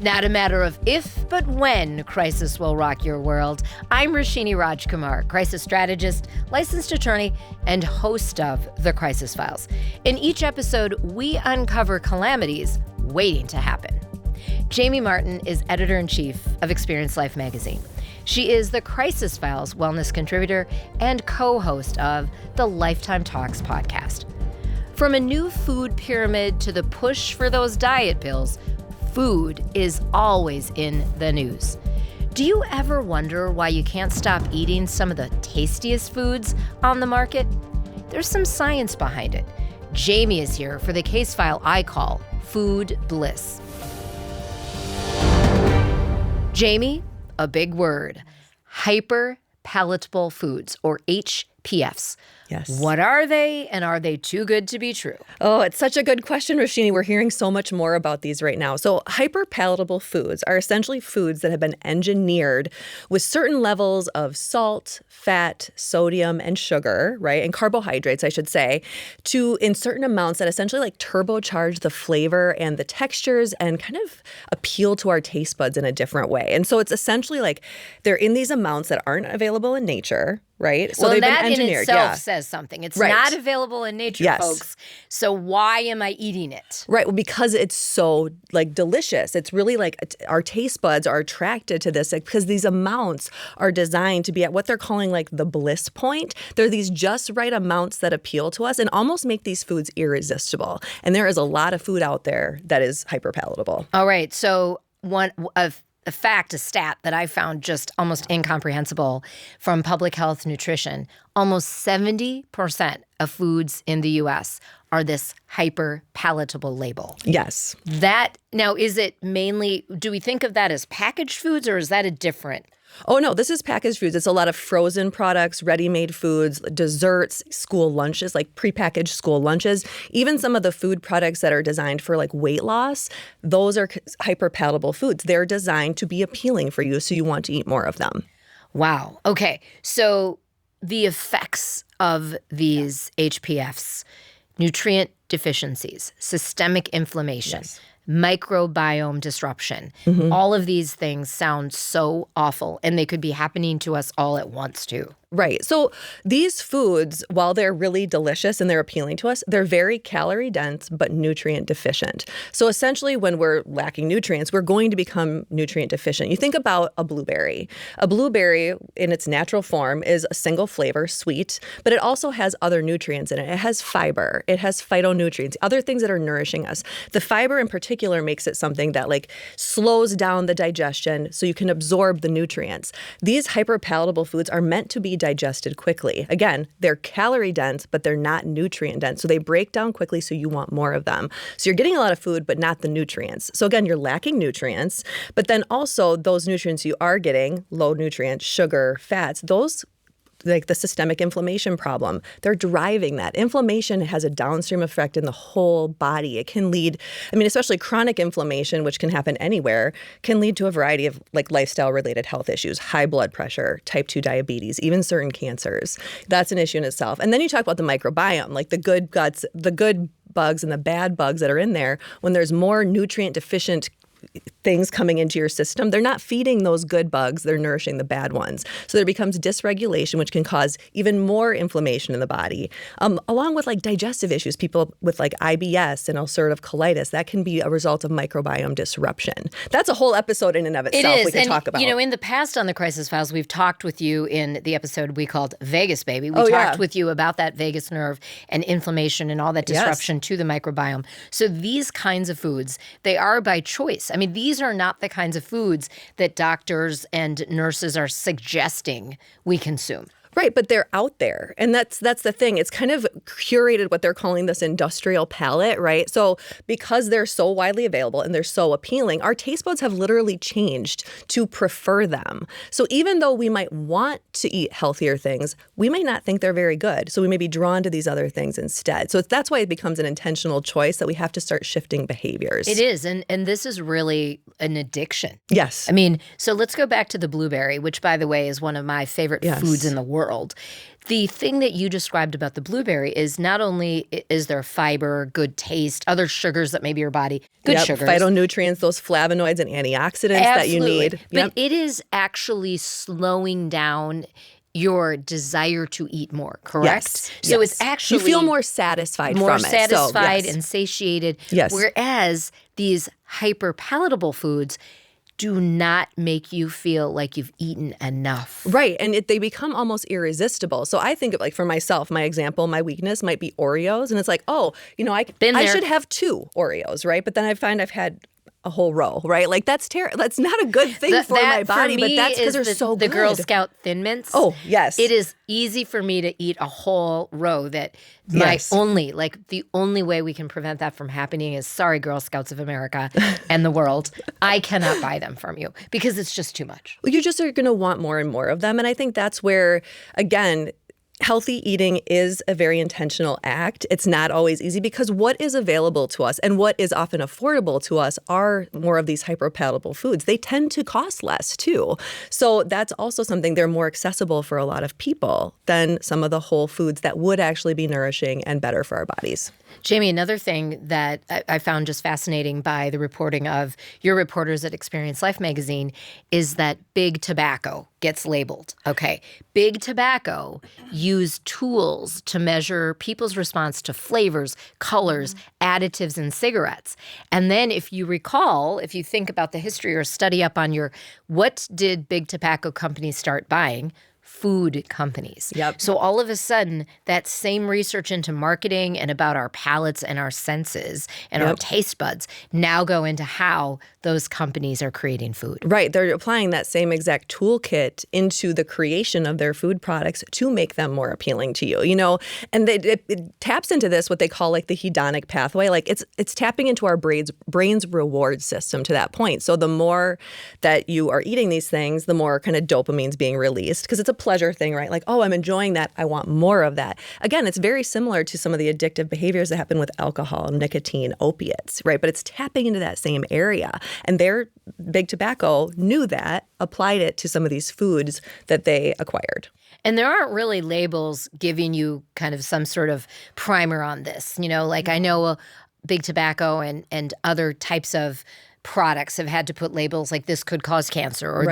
Not a matter of if, but when crisis will rock your world. I'm Roshini Rajkumar, crisis strategist, licensed attorney, and host of The Crisis Files. In each episode, we uncover calamities waiting to happen. Jamie Martin is editor-in-chief of Experience Life magazine. She is the Crisis Files wellness contributor and co-host of the Lifetime Talks podcast. From a new food pyramid to the push for those diet pills, food is always in the news. Do you ever wonder why you can't stop eating some of the tastiest foods on the market? There's some science behind it. Jamie is here for the case file I call Food Bliss. Jamie, a big word, hyperpalatable foods, or HPFs. Yes. What are they, and are they too good to be true? Oh, it's such a good question, Roshini. We're hearing so much more about these right now. So hyperpalatable foods are essentially foods that have been engineered with certain levels of salt, fat, sodium, and sugar, right? And carbohydrates, I should say, in certain amounts that essentially like turbocharge the flavor and the textures and kind of appeal to our taste buds in a different way. And so it's essentially like they're in these amounts that aren't available in nature, right? So well, they've that been engineered. in itself says something. It's right. not available in nature, yes. folks. So why am I eating it? Right. Well, because it's so like delicious. It's really like our taste buds are attracted to this because these amounts are designed to be at what they're calling like the bliss point. They're these just right amounts that appeal to us and almost make these foods irresistible. And there is a lot of food out there that is hyperpalatable. All right. So a stat that I found just almost incomprehensible from Public Health Nutrition, almost 70% of foods in the U.S. are this hyperpalatable label. Yes. Now, is it mainly, do we think of that as packaged foods, or is that a different? Oh, no, this is packaged foods. It's a lot of frozen products, ready-made foods, desserts, school lunches, like prepackaged school lunches. Even some of the food products that are designed for like weight loss, those are hyperpalatable foods. They're designed to be appealing for you, so you want to eat more of them. Wow. Okay. So the effects of these HPFs, nutrient deficiencies, systemic inflammation, yes. microbiome disruption. All of these things sound so awful, and they could be happening to us all at once, too. Right. So these foods, while they're really delicious and they're appealing to us, they're very calorie dense but nutrient deficient. So essentially, when we're lacking nutrients, we're going to become nutrient deficient. You think about a blueberry. A blueberry in its natural form is a single flavor, sweet, but it also has other nutrients in it. It has fiber. It has phytonutrients, other things that are nourishing us. The fiber in particular makes it something that like slows down the digestion so you can absorb the nutrients. These hyperpalatable foods are meant to be digested quickly. Again, they're calorie dense, but they're not nutrient dense. So they break down quickly, so you want more of them. So you're getting a lot of food, but not the nutrients. So again, you're lacking nutrients, but then also those nutrients you are getting, low nutrients, sugar, fats, those like the systemic inflammation problem, they're driving that. Inflammation has a downstream effect in the whole body. It can lead, especially chronic inflammation, which can happen anywhere, can lead to a variety of like lifestyle-related health issues, high blood pressure, type 2 diabetes, even certain cancers. That's an issue in itself. And then you talk about the microbiome, like the good guts, the good bugs and the bad bugs that are in there. When there's more nutrient deficient things coming into your system, they're not feeding those good bugs, they're nourishing the bad ones. So there becomes dysregulation, which can cause even more inflammation in the body, along with like digestive issues. People with like IBS and ulcerative colitis, that can be a result of microbiome disruption. That's a whole episode in and of itself. We can talk about. You know, in the past on the Crisis Files, we've talked with you in the episode we called Vegas Baby. We talked with you about that vagus nerve and inflammation and all that disruption to the microbiome. So these kinds of foods, they are by choice. These are not the kinds of foods that doctors and nurses are suggesting we consume. Right, but they're out there. And that's the thing. It's kind of curated what they're calling this industrial palate, right? So because they're so widely available and they're so appealing, our taste buds have literally changed to prefer them. So even though we might want to eat healthier things, we may not think they're very good. So we may be drawn to these other things instead. So that's why it becomes an intentional choice that we have to start shifting behaviors. It is. And this is really an addiction. Yes. So let's go back to the blueberry, which, by the way, is one of my favorite foods in the world. world. The thing that you described about the blueberry is not only is there fiber, good taste, other sugars that maybe your body, good sugars. Phytonutrients, those flavonoids and antioxidants that you need. But it is actually slowing down your desire to eat more, correct? Yes. So it's actually... You feel more satisfied more from it. satisfied and satiated. Yes. Whereas these hyperpalatable foods do not make you feel like you've eaten enough. Right. And they become almost irresistible. So I think of, like, for myself, my example, my weakness might be Oreos. And it's like, oh, I should have 2 Oreos, right? But then I find I've had a whole row, right? Like, that's terrible. That's not a good thing for my body, but that's because they're so good. The Girl Scout Thin Mints. Oh, yes. It is easy for me to eat a whole row that the only way we can prevent that from happening is, sorry, Girl Scouts of America and the world, I cannot buy them from you because it's just too much. Well, you just are going to want more and more of them. And I think that's where, again, healthy eating is a very intentional act. It's not always easy because what is available to us and what is often affordable to us are more of these hyperpalatable foods. They tend to cost less too. So that's also something, they're more accessible for a lot of people than some of the whole foods that would actually be nourishing and better for our bodies. Jamie, another thing that I found just fascinating by the reporting of your reporters at Experience Life magazine is that big tobacco gets labeled. Okay, big tobacco use tools to measure people's response to flavors, colors, additives in cigarettes. And then if you recall, if you think about the history or study up on what did big tobacco companies start buying? Food companies. Yep. So all of a sudden, that same research into marketing and about our palates and our senses and our taste buds now go into how those companies are creating food. Right. They're applying that same exact toolkit into the creation of their food products to make them more appealing to you, and it taps into this, what they call like the hedonic pathway. Like it's tapping into our brain's reward system to that point. So the more that you are eating these things, the more kind of dopamine's being released because it's a pleasure thing, right? Like, oh, I'm enjoying that. I want more of that. Again, it's very similar to some of the addictive behaviors that happen with alcohol, nicotine, opiates, right? But it's tapping into that same area. And their big tobacco knew that, applied it to some of these foods that they acquired. And there aren't really labels giving you kind of some sort of primer on this. Like I know big tobacco and other types of products have had to put labels like this could cause cancer or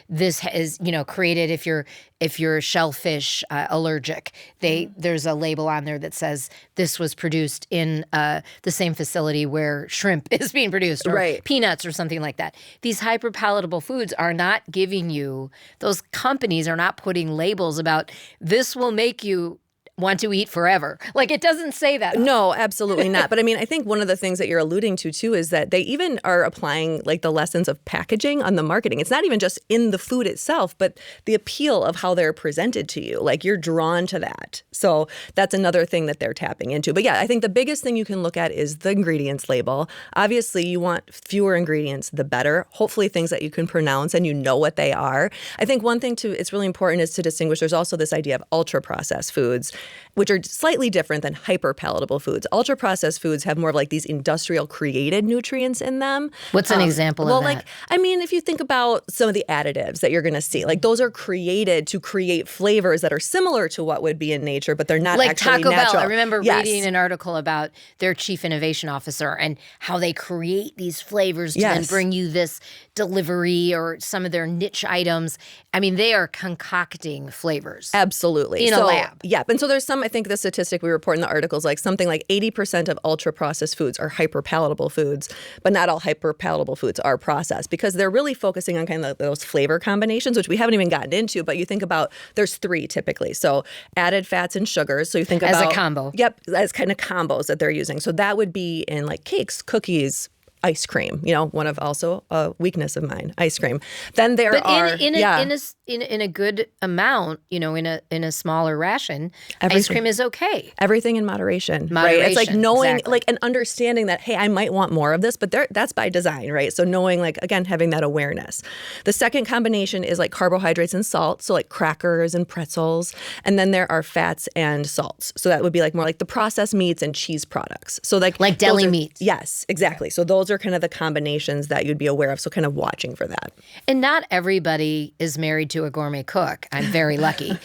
this is created if you're shellfish allergic. There's a label on there that says this was produced in the same facility where shrimp is being produced or peanuts or something like that. These hyperpalatable foods are not giving you, those companies are not putting labels about this will make you want to eat forever. Like, it doesn't say that. No, absolutely not. But I mean, I think one of the things that you're alluding to too is that they even are applying like the lessons of packaging on the marketing. It's not even just in the food itself, but the appeal of how they're presented to you. Like, you're drawn to that. So that's another thing that they're tapping into. But yeah, I think the biggest thing you can look at is the ingredients label. Obviously, you want fewer ingredients, the better. Hopefully things that you can pronounce and you know what they are. I think one thing it's really important is to distinguish. There's also this idea of ultra-processed foods, which are slightly different than hyper-palatable foods. Ultra-processed foods have more of like these industrial created nutrients in them. What's an example of that? Well, like, I mean, if you think about some of the additives that you're going to see, like those are created to create flavors that are similar to what would be in nature, but they're not like actually Taco natural. Bell. I remember reading an article about their chief innovation officer and how they create these flavors to then bring you this delivery or some of their niche items. I mean, they are concocting flavors. Absolutely. In a lab. Yeah. And so there's some, I think the statistic we report in the articles, like something like 80% of ultra-processed foods are hyper-palatable foods, but not all hyper-palatable foods are processed because they're really focusing on kind of those flavor combinations, which we haven't even gotten into, but you think about, there's 3 typically. So added fats and sugars. So you think about... As a combo. Yep, as kind of combos that they're using. So that would be in like cakes, cookies, ice cream, one of also a weakness of mine, ice cream. Then there in a good amount, in a smaller ration, ice cream is okay. Everything in moderation. Right? It's like knowing, like, and understanding that, hey, I might want more of this, but that's by design, right? So knowing, like, again, having that awareness. The second combination is like carbohydrates and salt, so like crackers and pretzels, and then there are fats and salts. So that would be like more like the processed meats and cheese products. So like deli meats. Yes, exactly. So those those are kind of the combinations that you'd be aware of. So kind of watching for that. And not everybody is married to a gourmet cook. I'm very lucky.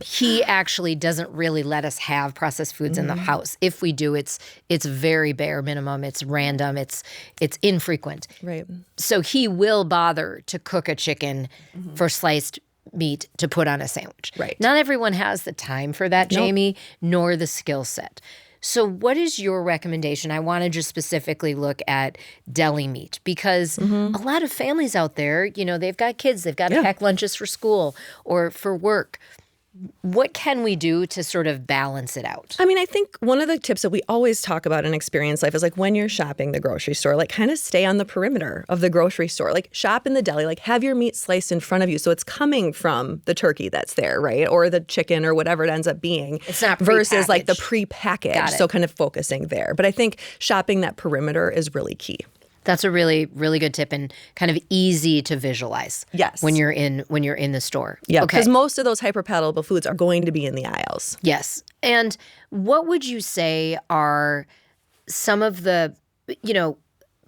He actually doesn't really let us have processed foods in the house. If we do, it's very bare minimum. It's random. It's infrequent. Right. So he will bother to cook a chicken for sliced meat to put on a sandwich. Right. Not everyone has the time for that, Jamie, nor the skill set. So what is your recommendation? I want to just specifically look at deli meat because a lot of families out there, you know, they've got kids, they've got to pack lunches for school or for work. What can we do to sort of balance it out? I mean, I think one of the tips that we always talk about in Experience Life is like when you're shopping the grocery store, like kind of stay on the perimeter of the grocery store. Like shop in the deli, like have your meat sliced in front of you so it's coming from the turkey that's there, right? Or the chicken or whatever it ends up being. It's not versus like the prepackaged. prepackaged. So kind of focusing there. But I think shopping that perimeter is really key. That's a really, really good tip and kind of easy to visualize. Yes. When you're in the store. Yeah, Okay. because most of those hyperpalatable foods are going to be in the aisles. Yes. And what would you say are some of the, you know,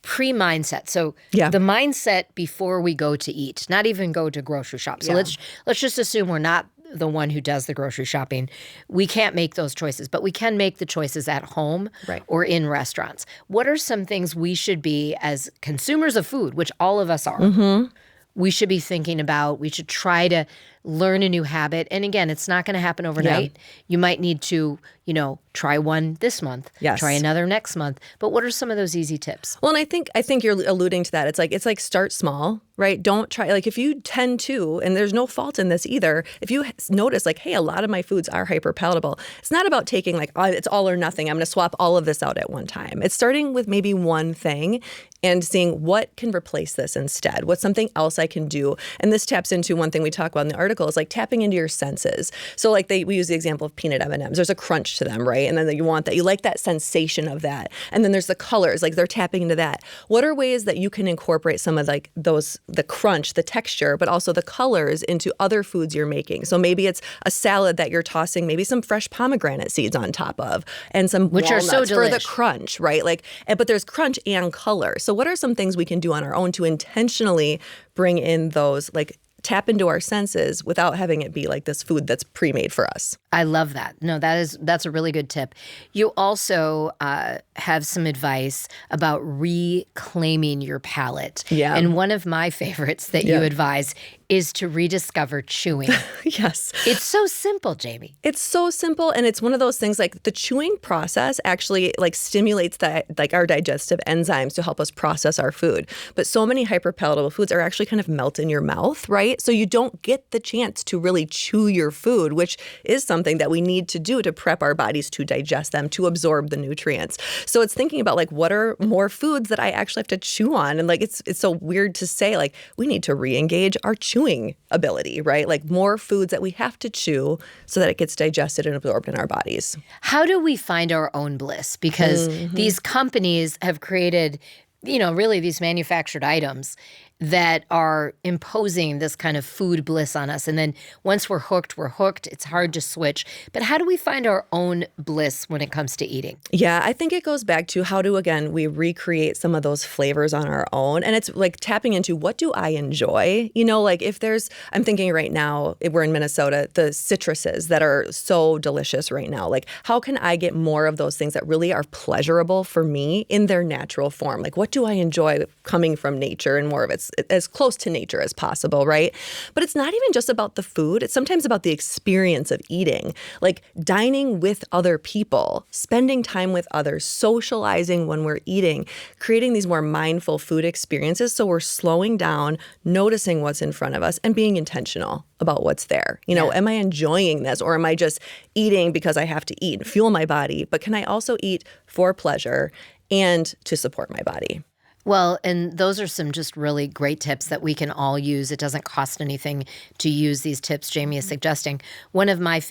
pre-mindset? So the mindset before we go to eat, not even go to grocery shop. So let's just assume we're not the one who does the grocery shopping. We can't make those choices, but we can make the choices at home or in restaurants. What are some things we should be, as consumers of food, which all of us are, we should be thinking about? We should try to learn a new habit. And again, it's not going to happen overnight. You might need to, you know, try one this month, try another next month. But what are some of those easy tips? Well, and I think you're alluding to that. It's like start small, right? Don't try, like if you tend to, and there's no fault in this either, if you notice like, hey, a lot of my foods are hyperpalatable, it's not about taking like, oh, it's all or nothing. I'm going to swap all of this out at one time. It's starting with maybe one thing and seeing what can replace this instead. What's something else I can do? And this taps into one thing we talk about in the article is like tapping into your senses. So like we use the example of peanut M&Ms. There's a crunch to them, right? And then you want that. You like that sensation of that. And then there's the colors, like they're tapping into that. What are ways that you can incorporate some of like those, the crunch, the texture, but also the colors into other foods you're making? So maybe it's a salad that you're tossing maybe some fresh pomegranate seeds on top of and some which are so walnuts for the delish. crunch, right? Like, but there's crunch and color. So what are some things we can do on our own to intentionally bring in those, like tap into our senses without having it be like this food that's pre-made for us? I love that. No, that's a really good tip. You also have some advice about reclaiming your palate. Yeah. And one of my favorites that you advise is to rediscover chewing. Yes. It's so simple, Jamie. It's so simple, and it's one of those things like the chewing process actually like stimulates that like our digestive enzymes to help us process our food. But so many hyperpalatable foods are actually kind of melt in your mouth, right? So you don't get the chance to really chew your food, which is something that we need to do to prep our bodies to digest them, to absorb the nutrients. So it's thinking about like what are more foods that I actually have to chew on, and like it's so weird to say like we need to re-engage our chewing ability, right? Like more foods that we have to chew so that it gets digested and absorbed in our bodies. How do we find our own bliss? Because these companies have created, you know, really these manufactured items that are imposing this kind of food bliss on us. And then once we're hooked, we're hooked. It's hard to switch. But how do we find our own bliss when it comes to eating? Yeah, I think it goes back to how do, again, we recreate some of those flavors on our own. And it's like tapping into what do I enjoy? You know, like if there's, I'm thinking right now, we're in Minnesota, the citruses that are so delicious right now. Like how can I get more of those things that really are pleasurable for me in their natural form? Like what do I enjoy coming from nature and more of it's as close to nature as possible, right? But it's not even just about the food. It's sometimes about the experience of eating, like dining with other people, spending time with others, socializing when we're eating, creating these more mindful food experiences. So we're slowing down, noticing what's in front of us and being intentional about what's there. You know, am I enjoying this or am I just eating because I have to eat and fuel my body? But can I also eat for pleasure and to support my body? Well, and those are some just really great tips that we can all use. It doesn't cost anything to use these tips Jamie is suggesting. One of my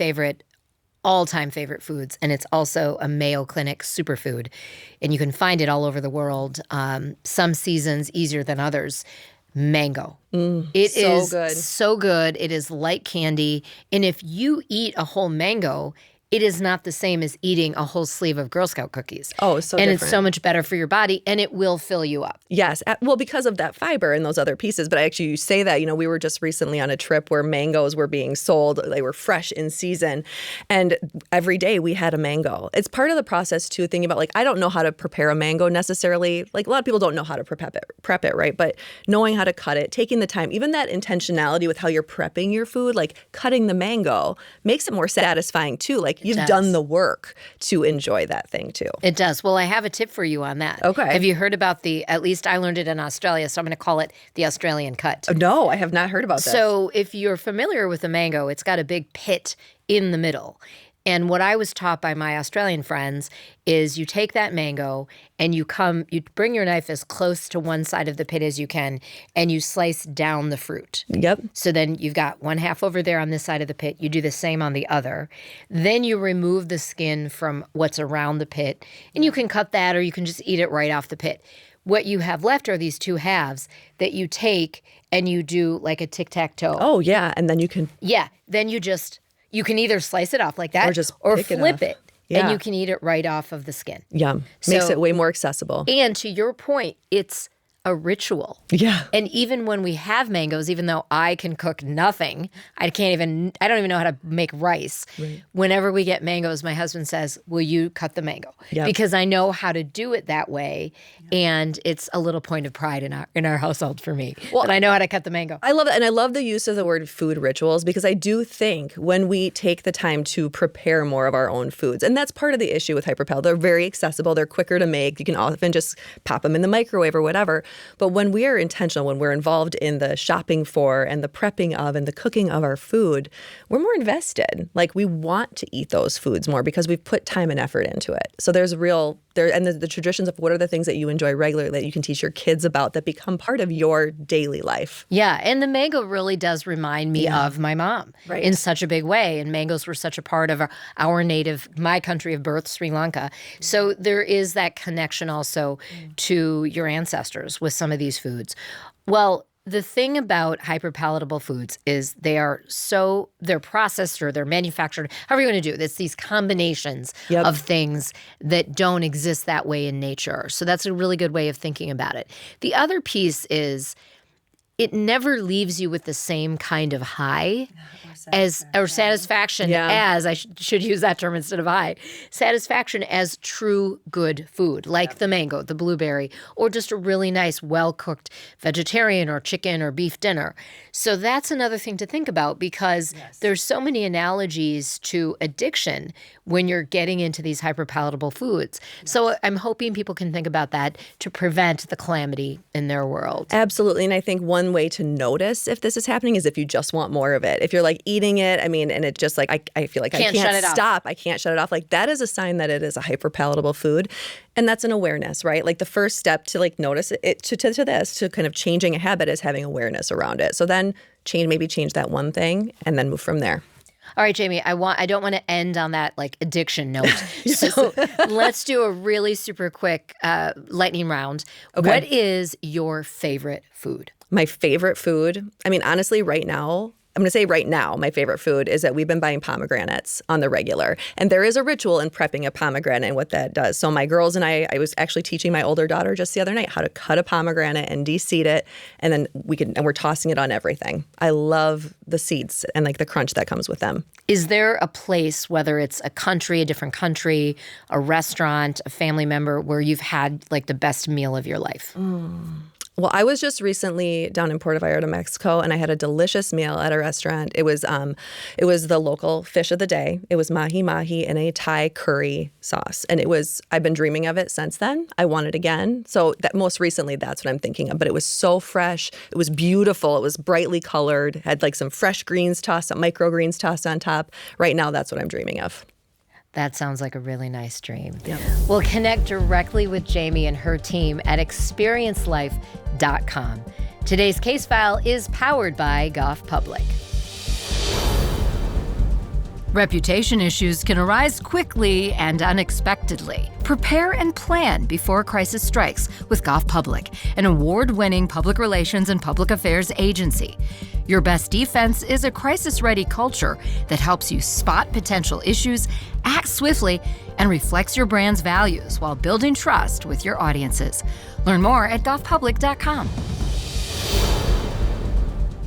all-time favorite foods, and it's also a Mayo Clinic superfood, and you can find it all over the world. Some seasons easier than others. Mango. It is good. so good. It is like candy. And if you eat a whole mango, it is not the same as eating a whole sleeve of Girl Scout cookies. Oh, it's so and different. It's so much better for your body, and it will fill you up. Yes. Well, because of that fiber and those other pieces. But actually, you say that, we were just recently on a trip where mangoes were being sold. They were fresh in season. And every day we had a mango. It's part of the process, too, thinking about, I don't know how to prepare a mango necessarily. A lot of people don't know how to prep it, right? But knowing how to cut it, taking the time, even that intentionality with how you're prepping your food, cutting the mango, makes it more satisfying, too. You've done the work to enjoy that thing, too. It does. Well, I have a tip for you on that. Okay. Have you heard about at least I learned it in Australia, so I'm going to call it the Australian cut. No, I have not heard about this. So if you're familiar with a mango, it's got a big pit in the middle. And what I was taught by my Australian friends is you take that mango and you bring your knife as close to one side of the pit as you can, and you slice down the fruit. Yep. So then you've got one half over there on this side of the pit. You do the same on the other. Then you remove the skin from what's around the pit, and you can cut that or you can just eat it right off the pit. What you have left are these two halves that you take and you do like a tic-tac-toe. Oh, yeah. And then you can... Yeah. Then you can either slice it off like that or flip it. Yeah. And you can eat it right off of the skin. Yum. Makes it way more accessible. And to your point, it's a ritual. Yeah. And even when we have mangoes, even though I can cook nothing, I don't even know how to make rice. Right. Whenever we get mangoes, my husband says, "Will you cut the mango?" Yep. Because I know how to do it that way. And it's a little point of pride in our household for me. Well, that I know how to cut the mango. I love it. And I love the use of the word food rituals, because I do think when we take the time to prepare more of our own foods, and that's part of the issue with hyperpalatable. They're very accessible. They're quicker to make. You can often just pop them in the microwave or whatever. But when we are intentional, when we're involved in the shopping for and the prepping of and the cooking of our food, we're more invested. We want to eat those foods more because we've put time and effort into it. So there's the traditions of what are the things that you enjoy regularly that you can teach your kids about that become part of your daily life. Yeah, and the mango really does remind me of my mom in such a big way. And mangoes were such a part of my country of birth, Sri Lanka. So there is that connection also to your ancestors with some of these foods. Well, the thing about hyperpalatable foods is they're processed or they're manufactured, however you want to do it. It's these combinations of things that don't exist that way in nature. So that's a really good way of thinking about it. The other piece is it never leaves you with the same kind of high or satisfaction as, I should use that term instead of high, satisfaction as true good food, like the mango, the blueberry, or just a really nice, well-cooked vegetarian or chicken or beef dinner. So that's another thing to think about, because there's so many analogies to addiction when you're getting into these hyperpalatable foods. So I'm hoping people can think about that to prevent the calamity in their world. Absolutely. And I think one way to notice if this is happening is if you just want more of it. If you're eating it, and it's just I feel like I can't stop. I can't shut it off. That is a sign that it is a hyperpalatable food. And that's an awareness, right? The first step to notice it to kind of changing a habit is having awareness around it. So then change that one thing and then move from there. All right, Jamie, I don't want to end on that addiction note. So let's do a really super quick lightning round. Okay. What is your favorite food? My favorite food? Honestly, right now, I'm going to say right now, my favorite food is that we've been buying pomegranates on the regular. And there is a ritual in prepping a pomegranate and what that does. So my girls and I was actually teaching my older daughter just the other night how to cut a pomegranate and de-seed it. And then we're tossing it on everything. I love the seeds and the crunch that comes with them. Is there a place, whether it's a different country, a restaurant, a family member, where you've had the best meal of your life? Well, I was just recently down in Puerto Vallarta, Mexico, and I had a delicious meal at a restaurant. It was the local fish of the day. It was mahi-mahi in a Thai curry sauce. And I've been dreaming of it since then. I want it again. So most recently, that's what I'm thinking of. But it was so fresh. It was beautiful. It was brightly colored, had some fresh greens microgreens tossed on top. Right now, that's what I'm dreaming of. That sounds like a really nice dream. Yep. We'll connect directly with Jamie and her team at experiencelife.com. Today's case file is powered by Goff Public. Reputation issues can arise quickly and unexpectedly. Prepare and plan before a crisis strikes with Goff Public, an award-winning public relations and public affairs agency. Your best defense is a crisis-ready culture that helps you spot potential issues, act swiftly, and reflects your brand's values while building trust with your audiences. Learn more at golfpublic.com.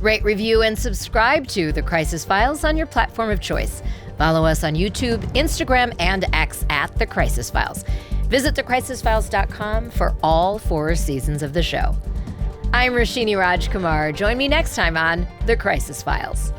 Rate, review, and subscribe to The Crisis Files on your platform of choice. Follow us on YouTube, Instagram, and X at The Crisis Files. Visit thecrisisfiles.com for all 4 seasons of the show. I'm Roshini Rajkumar. Join me next time on The Crisis Files.